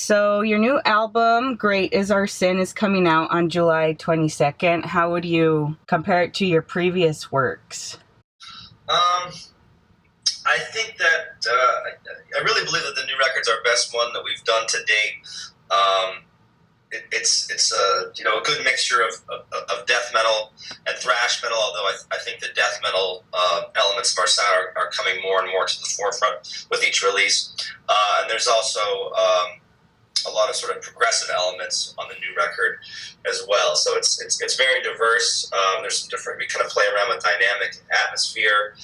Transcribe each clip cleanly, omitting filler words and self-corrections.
So your new album, Great Is Our Sin, is coming out on July 22nd. How would you compare it to your previous works? I think that I really believe that the new record's our best one that we've done to date. It's a good mixture of death metal and thrash metal. Although I think the death metal elements of our sound are coming more and more to the forefront with each release. And there's also a lot of sort of progressive elements on the new record as well. So it's very diverse. There's some different. We kind of play around with dynamic atmosphere.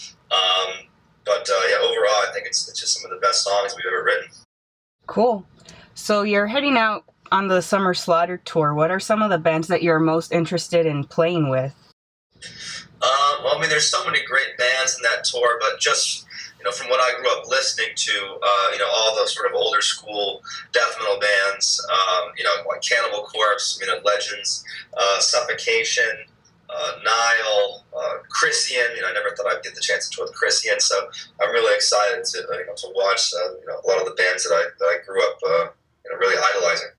But overall, I think it's just some of the best songs we've ever written. Cool. So you're heading out on the Summer Slaughter tour. What are some of the bands that you're most interested in playing with? Well, I mean, there's so many great bands in that tour, but just from what I grew up listening to, all those sort of older school death metal bands, like Cannibal Corpse, Legends, Suffocation. Nile, Christian. I never thought I'd get the chance to tour with Christian, so I'm really excited to watch a lot of the bands that I grew up really idolizing.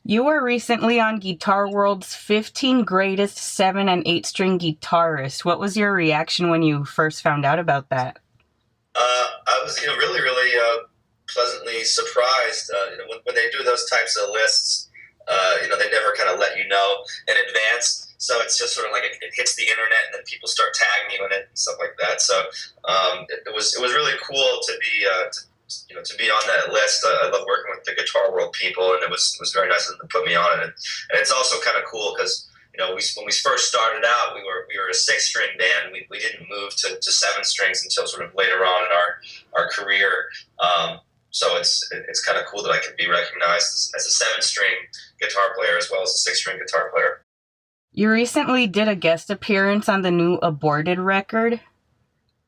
You were recently on Guitar World's 15 Greatest 7 and 8 String Guitarists. What was your reaction when you first found out about that? I was really pleasantly surprised. When they do those types of lists, they never kind of let you know in advance. So it's just sort of like it hits the internet, and then people start tagging you in it and stuff like that. So it was really cool to be on that list. I love working with the Guitar World people, and it was very nice of them to put me on it. And it's also kind of cool because when we first started out, we were a 6-string band. We didn't move to 7 strings until sort of later on in our career. So it's kind of cool that I could be recognized as a 7-string guitar player as well as a 6-string guitar player. You recently did a guest appearance on the new Aborted record.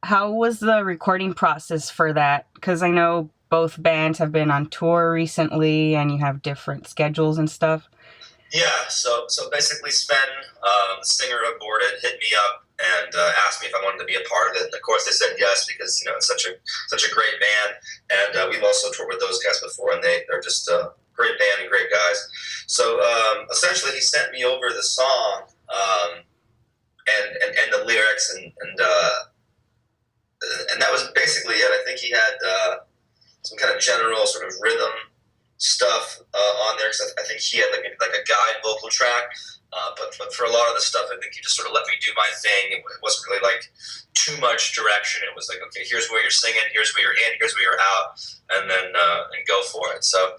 How was the recording process for that? Because I know both bands have been on tour recently and you have different schedules and stuff. Yeah, so basically Sven, the singer of Aborted, hit me up and asked me if I wanted to be a part of it. And of course I said yes because it's such a great band, and we've also toured with those guys before, and they're just great band and great guys. So essentially, he sent me over the song and the lyrics, and that was basically it. I think he had some kind of general sort of rhythm stuff on there, because I think he had like a guide vocal track. But for a lot of the stuff, I think he just sort of let me do my thing. It wasn't really like too much direction. It was like, okay, here's where you're singing, here's where you're in, here's where you're out, and then and go for it. So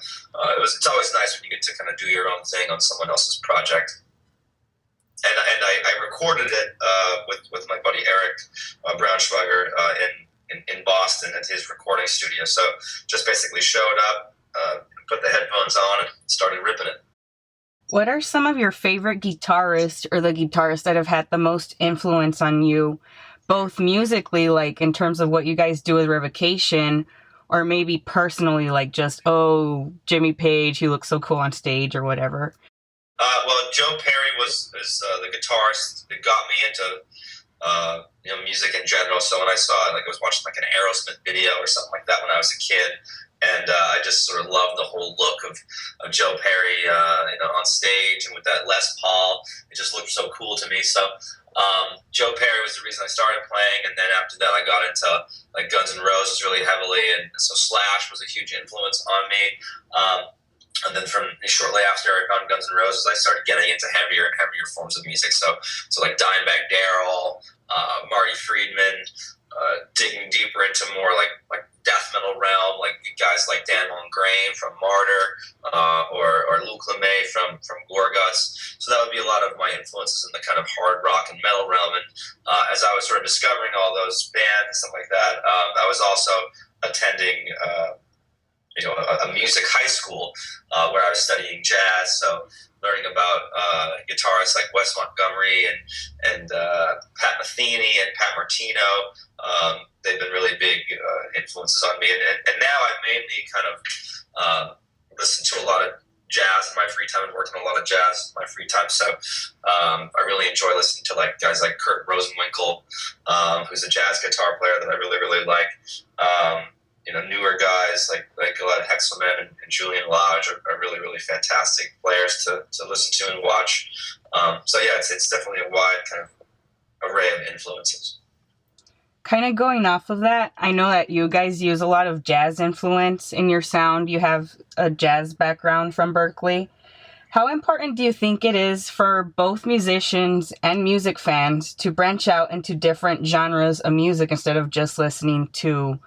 it's always nice when you get to kind of do your own thing on someone else's project. And I recorded it with my buddy Eric Braunschweiger in Boston at his recording studio. So just basically showed up, put the headphones on, and started ripping it. What are some of your favorite guitarists or the guitarists that have had the most influence on you, both musically, like in terms of what you guys do with Revocation, or maybe personally, like just, Jimmy Page, he looks so cool on stage or whatever? Well, Joe Perry is the guitarist that got me into music in general. So when I saw it, like I was watching like an Aerosmith video or something like that when I was a kid. And I just sort of loved the whole look of Joe Perry, on stage, and with that Les Paul, it just looked so cool to me. So Joe Perry was the reason I started playing, and then after that, I got into like Guns N' Roses really heavily, and so Slash was a huge influence on me. And then shortly after I found Guns N' Roses, I started getting into heavier and heavier forms of music. So like Dimebag Darrell, Marty Friedman, digging deeper into more like death metal realm, like guys like Dan Mongrain from Martyr, or Luke LeMay from Gorguts. So that would be a lot of my influences in the kind of hard rock and metal realm. And as I was sort of discovering all those bands and stuff like that, I was also attending a music high school where I was studying jazz. So learning about guitarists like Wes Montgomery and Pat Metheny and Pat Martino. They've been really big influences on me. And now I mainly kind of listen to a lot of jazz in my free time and work on a lot of jazz in my free time. So I really enjoy listening to like guys like Kurt Rosenwinkel, who's a jazz guitar player that I really, really like. newer guys like Gillette Hexelman and Julian Lodge are really, really fantastic players to listen to and watch. So yeah, it's definitely a wide kind of array of influences. Kind of going off of that, I know that you guys use a lot of jazz influence in your sound. You have a jazz background from Berkeley. How important do you think it is for both musicians and music fans to branch out into different genres of music instead of just listening to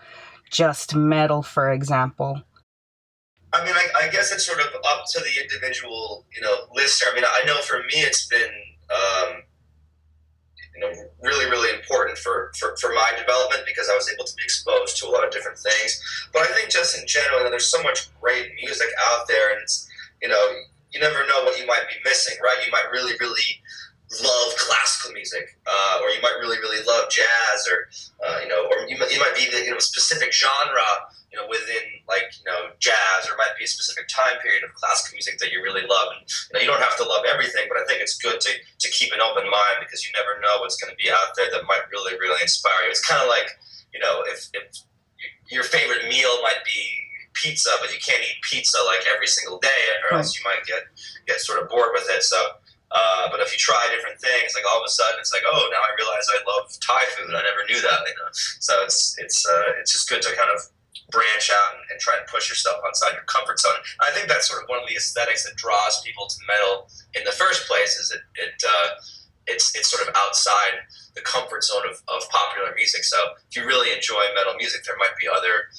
just metal, for example? I mean, I guess it's sort of up to the individual, listener. I mean, I know for me it's been, really, really important for my development because I was able to be exposed to a lot of different things. But I think just in general, there's so much great music out there, and it's, you never know what you might be missing, right? You might really, really love classical music, or you might really, really love jazz, or you might be a specific genre, within jazz, or it might be a specific time period of classical music that you really love. And you don't have to love everything, but I think it's good to keep an open mind because you never know what's going to be out there that might really, really inspire you. It's kind of like, if your favorite meal might be pizza, but you can't eat pizza like every single day, or else you might get sort of bored with it. So, but if you try different things, like all of a sudden it's like, oh, now I realize I love Thai food. I never knew that. So it's just good to kind of branch out and try to push yourself outside your comfort zone. I think that's sort of one of the aesthetics that draws people to metal in the first place. Is it's sort of outside the comfort zone of popular music. So if you really enjoy metal music, there might be other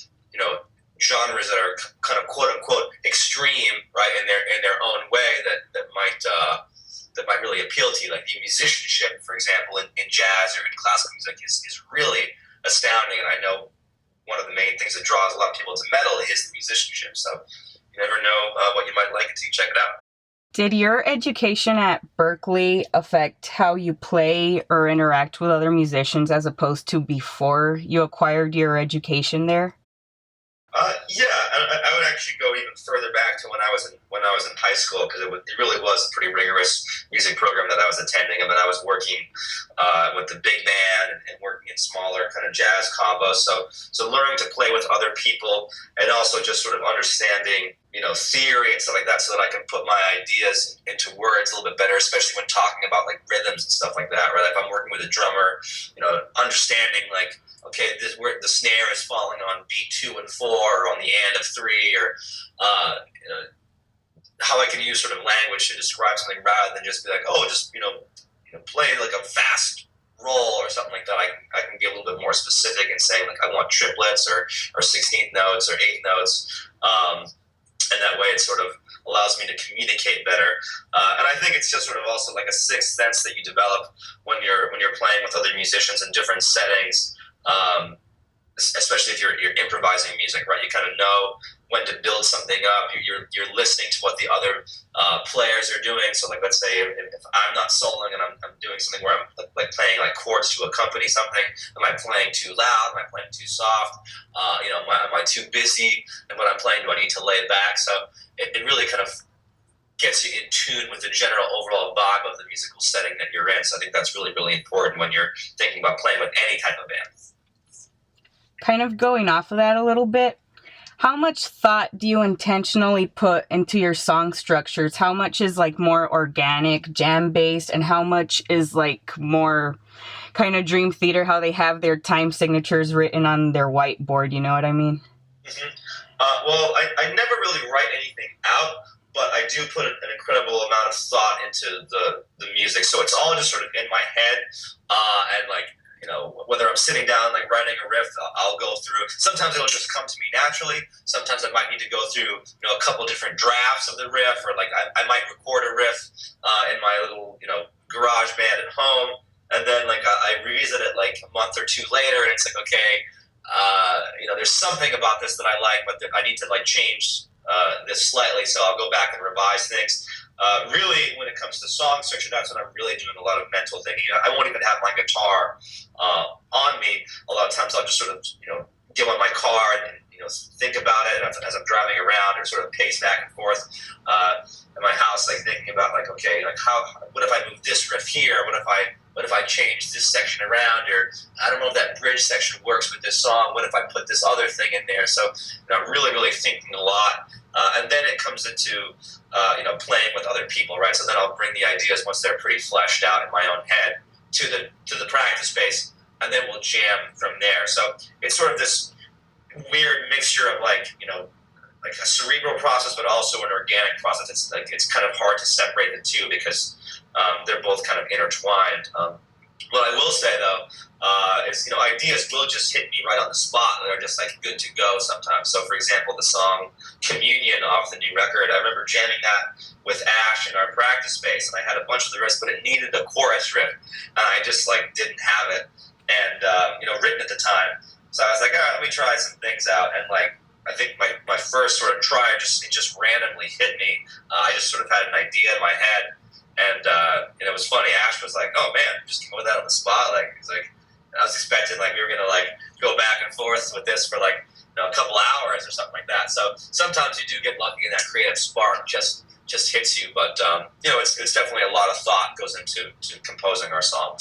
genres that are kind of quote unquote extreme, right, in their own way that might really appeal to you. Like the musicianship, for example, in jazz or in classical music is really astounding. And I know one of the main things that draws a lot of people to metal is the musicianship. So you never know what you might like until you check it out. Did your education at Berkeley affect how you play or interact with other musicians as opposed to before you acquired your education there? Yeah, I would actually go even further back to when I was in high school, because it really was a pretty rigorous music program that I was attending. I mean, I was working with the big band and working in smaller kind of jazz combos. So learning to play with other people and also just sort of understanding theory and stuff like that, so that I can put my ideas into words a little bit better, especially when talking about like rhythms and stuff like that. Right? If I'm working with a drummer, understanding like, okay, where the snare is falling on beat 2 and 4, or on the and of 3, or how I can use sort of language to describe something rather than just be like, oh, just play like a fast roll or something like that. I can be a little bit more specific and say like I want triplets or 16th notes or 8th notes, and that way it sort of allows me to communicate better. And I think it's just sort of also like a sixth sense that you develop when you're playing with other musicians in different settings. Especially if you're improvising music, right? You kind of know when to build something up. You're listening to what the other players are doing. So, like, let's say if I'm not soloing and I'm doing something where I'm like playing like chords to accompany something, am I playing too loud? Am I playing too soft? Am I too busy? And when I'm playing, do I need to lay it back? So it really kind of gets you in tune with the general overall vibe of the musical setting that you're in. So I think that's really, really important when you're thinking about playing with any type of band. Kind of going off of that a little bit, how much thought do you intentionally put into your song structures? How much is like more organic, jam-based, and how much is like more kind of Dream Theater, how they have their time signatures written on their whiteboard, you know what I mean? Mm-hmm. Well, I never really write anything out, but I do put an incredible amount of thought into the music. So it's all just sort of in my head, and like, whether I'm sitting down, like writing a riff, I'll go through. Sometimes it'll just come to me naturally. Sometimes I might need to go through, a couple different drafts of the riff, or like I might record a riff in my little, garage band at home, and then like I revisit it like a month or two later, and it's like, okay, there's something about this that I like, but I need to like change this slightly, so I'll go back and revise things. Really, when it comes to song structure, that's when I'm really doing a lot of mental thinking. I won't even have my guitar on me. A lot of times I'll just sort of, get on my car and think about it as I'm driving around, or sort of pace back and forth in my house, like thinking about like, okay, like what if I move this riff here? What if I what if I change this section around, or I don't know if that bridge section works with this song, what if I put this other thing in there? So I'm really thinking a lot, and then it comes into playing with other people, right? So then I'll bring the ideas once they're pretty fleshed out in my own head to the practice space, and then we'll jam from there. So it's sort of this weird mixture of like a cerebral process, but also an organic process. It's kind of hard to separate the two because they're both kind of intertwined. What I will say though is ideas will just hit me right on the spot. They're just like good to go sometimes. So for example, the song "Communion" off the new record, I remember jamming that with Ash in our practice space, and I had a bunch of the riffs, but it needed a chorus riff, and I just didn't have it, and written at the time. So I was like, all right, let me try some things out, and I think my first sort of try it just randomly hit me. I just sort of had an idea in my head, and it was funny. Ash was like, "Oh man, just came up with that on the spot." He's like, I was expecting we were gonna go back and forth with this for a couple hours or something like that. So sometimes you do get lucky, and that creative spark just hits you. But it's definitely a lot of thought goes into composing our song.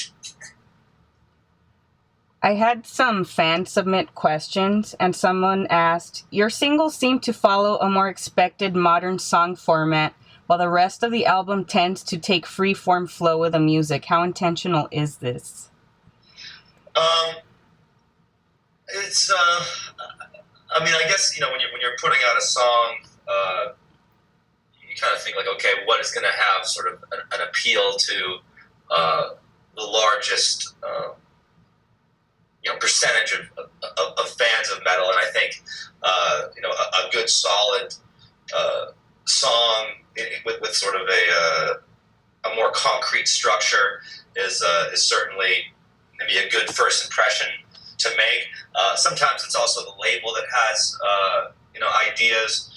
I had some fans submit questions, and someone asked, your singles seem to follow a more expected modern song format, while the rest of the album tends to take free-form flow with the music. How intentional is this? It's, I guess, when you're putting out a song, you kind of think okay, what is going to have sort of an appeal to the largest percentage of fans of metal, and I think a good solid song with sort of a more concrete structure is certainly maybe a good first impression to make. Sometimes it's also the label that has ideas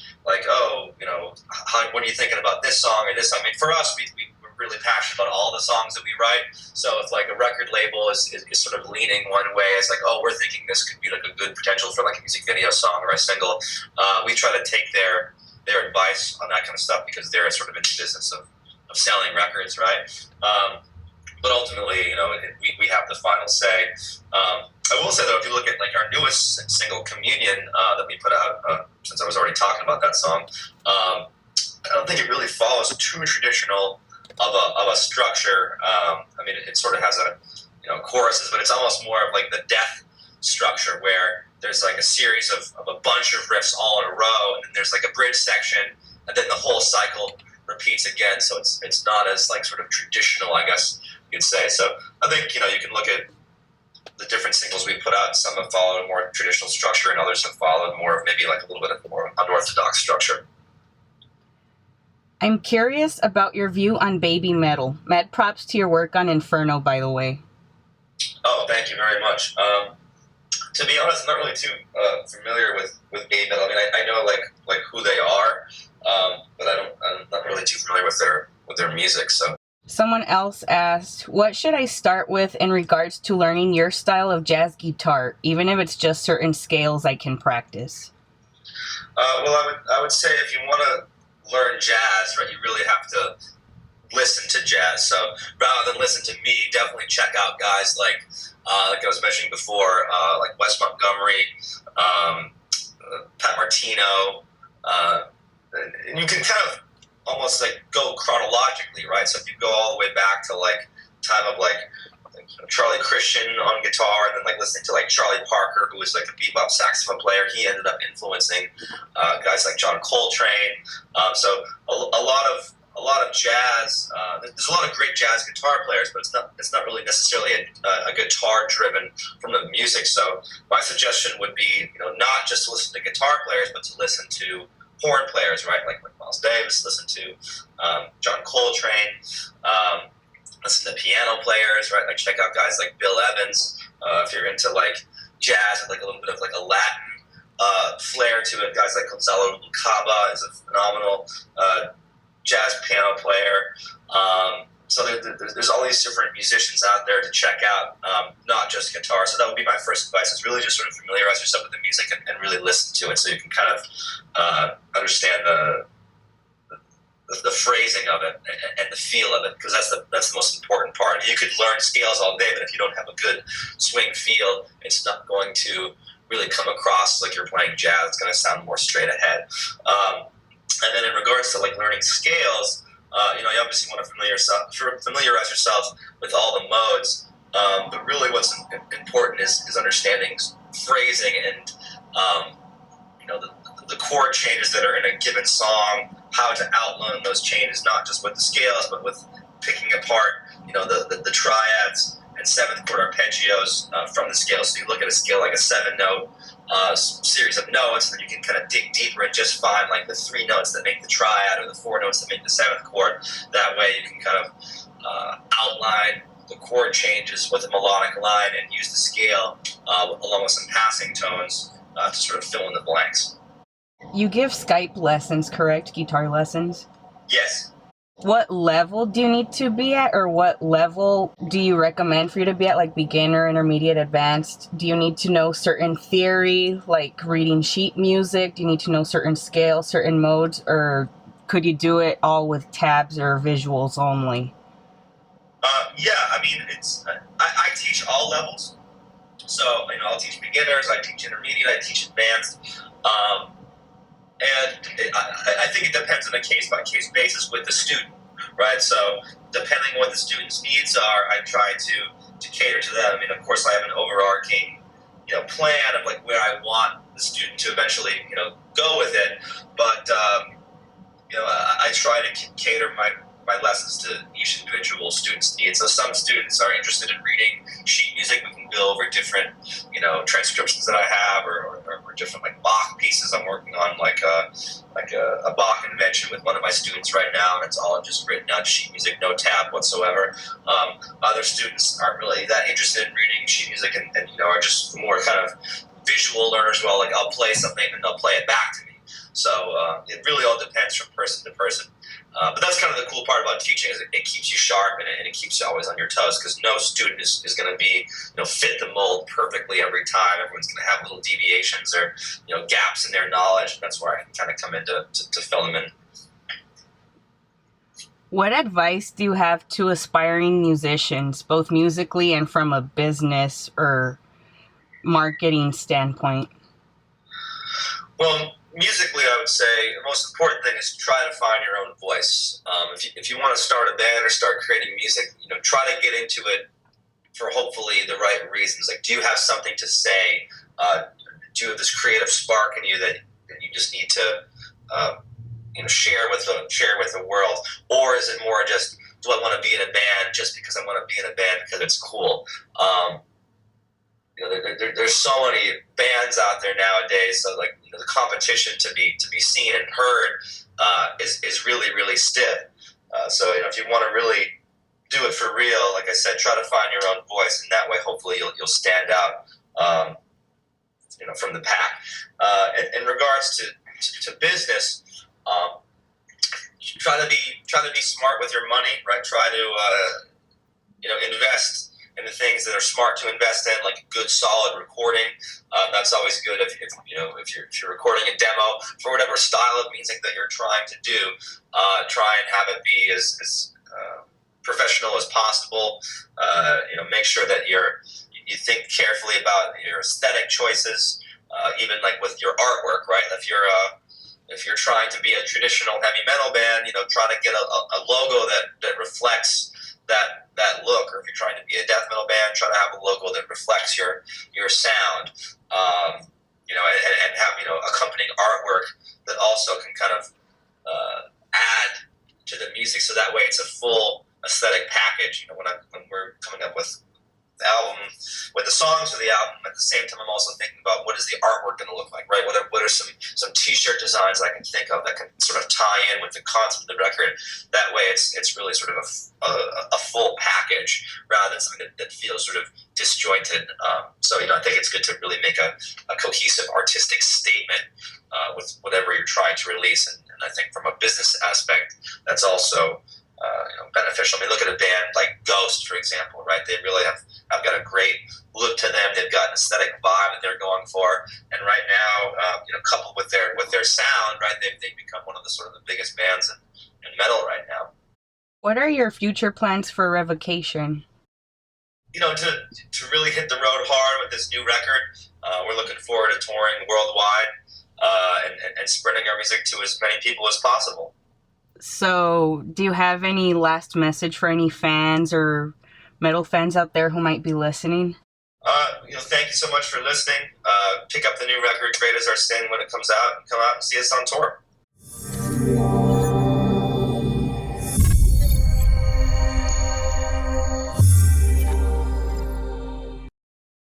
what are you thinking about this song or this? For us, we're really passionate about all the songs that we write. So if a record label is sort of leaning one way, it's we're thinking this could be a good potential for a music video song or a single. We try to take their advice on that kind of stuff because they're sort of in the business of selling records, right? But ultimately, we have the final say. I will say though, if you look at our newest single, "Communion," that we put out, since I was already talking about that song, I don't think it really follows too traditional of a structure. It sort of has choruses, but it's almost more of the death structure where there's a series of a bunch of riffs all in a row, and then there's a bridge section, and then the whole cycle repeats again. So it's not as sort of traditional, I guess you'd say. So I think you can look at the different singles we put out. Some have followed a more traditional structure, and others have followed more maybe a little bit of a more unorthodox structure. I'm curious about your view on Babymetal. Mad props to your work on Inferno, by the way. Oh, thank you very much. To be honest, I'm not really too familiar with Babymetal. I know who they are, but I'm not really too familiar with their music. So. Someone else asked, what should I start with in regards to learning your style of jazz guitar, even if it's just certain scales I can practice? I would say if you want to learn jazz, right, you really have to listen to jazz. So rather than listen to me, definitely check out guys like I was mentioning before, like Wes Montgomery, Pat Martino, and you can kind of almost go chronologically, right? So if you go all the way back to time of Charlie Christian on guitar, and then listening to Charlie Parker, who was a bebop saxophone player, he ended up influencing guys like John Coltrane. So a lot of jazz. There's a lot of great jazz guitar players, but it's not really necessarily a guitar driven from the music. So my suggestion would be not just to listen to guitar players, but to listen to horn players, right? Like Miles Davis, listen to John Coltrane, listen to piano players, right? Check out guys like Bill Evans. If you're into jazz with a little bit of a Latin flair to it, guys like Gonzalo Lucaba is a phenomenal jazz piano player. So there's all these different musicians out there to check out, not just guitar. So that would be my first advice, is really just sort of familiarize yourself with the music and really listen to it so you can kind of understand the phrasing of it and the feel of it, because that's the most important part. You could learn scales all day, but if you don't have a good swing feel, it's not going to really come across like you're playing jazz. It's going to sound more straight ahead. And then in regards to like learning scales, you obviously want to familiarize yourself with all the modes. But really, what's important is understanding phrasing and the chord changes that are in a given song, how to outline those changes, not just with the scales, but with picking apart, the triads and seventh chord arpeggios from the scales. So you look at a scale like a 7-note series of notes, and then you can kind of dig deeper and just find like the 3 notes that make the triad or the 4 notes that make the seventh chord. That way you can kind of outline the chord changes with a melodic line and use the scale along with some passing tones to sort of fill in the blanks. You give Skype lessons, correct? Guitar lessons? Yes. What level do you need to be at, or what level do you recommend for you to be at, like beginner, intermediate, advanced? Do you need to know certain theory, like reading sheet music? Do you need to know certain scales, certain modes, or could you do it all with tabs or visuals only? Yeah, I mean, I teach all levels. So, I'll teach beginners, I teach intermediate, I teach advanced. And I think it depends on a case-by-case basis with the student, right? So depending on what the student's needs are, I try to cater to them. I mean, of course, I have an overarching, plan of like where I want the student to eventually, go with it. But, I try to cater my lessons to each individual student's needs. So some students are interested in reading sheet music. We can go over different, transcriptions that I have, or different like Bach pieces I'm working on, like a Bach invention with one of my students right now, and it's all just written out sheet music, no tab whatsoever. Other students aren't really that interested in reading sheet music and are just more kind of visual learners. Well, like I'll play something and they'll play it back to me. So it really all depends from person to person. But that's kind of the cool part about teaching, is it keeps you sharp and it keeps you always on your toes, because no student is going to be, fit the mold perfectly every time. Everyone's going to have little deviations or, gaps in their knowledge. And that's where I can kind of come in to fill them in. What advice do you have to aspiring musicians, both musically and from a business or marketing standpoint? Well, musically, I would say the most important thing is to try to find your own voice. If you want to start a band or start creating music, try to get into it for hopefully the right reasons. Like, do you have something to say? Do you have this creative spark in you that you just need to share with the world, or is it more just, do I want to be in a band just because I want to be in a band because it's cool? There's so many bands out there nowadays, so like the competition to be seen and heard is really, really stiff. So if you want to really do it for real, like I said, try to find your own voice, and that way hopefully you'll stand out from the pack. In regards to business, try to be smart with your money, right? Try to invest in the things that are smart to invest in, like good, solid recording. That's always good if you're recording a demo for whatever style of music that you're trying to do. Try and have it be as professional as possible. Make sure that you think carefully about your aesthetic choices, even like with your artwork, right? If you're trying to be a traditional heavy metal band, try to get a logo that reflects that look. Or if you're trying to be a death metal band, try to have a logo that reflects your sound. And have accompanying artwork that also can kind of add to the music, so that way it's a full aesthetic package. When we're coming up with the album, with the songs for the album, at the same time I'm also thinking about what is the artwork going to look like, right? What are some t-shirt designs I can think of that can sort of tie in with the concept of the record. That way it's really sort of a full package rather than something that feels sort of disjointed. So I think it's good to really make a cohesive artistic statement with whatever you're trying to release. And I think from a business aspect, that's also beneficial. I mean, look at a band like Ghost, for example, right? They really have got a great look to them. They've got an aesthetic vibe that they're going for, and right now, coupled with their sound, right, they've become one of the sort of the biggest bands in metal. What are your future plans for Revocation? You know, to really hit the road hard with this new record. We're looking forward to touring worldwide and spreading our music to as many people as possible. So, do you have any last message for any fans or metal fans out there who might be listening? Thank you so much for listening. Pick up the new record, Great Is Our Sin, when it comes out, and come out and see us on tour.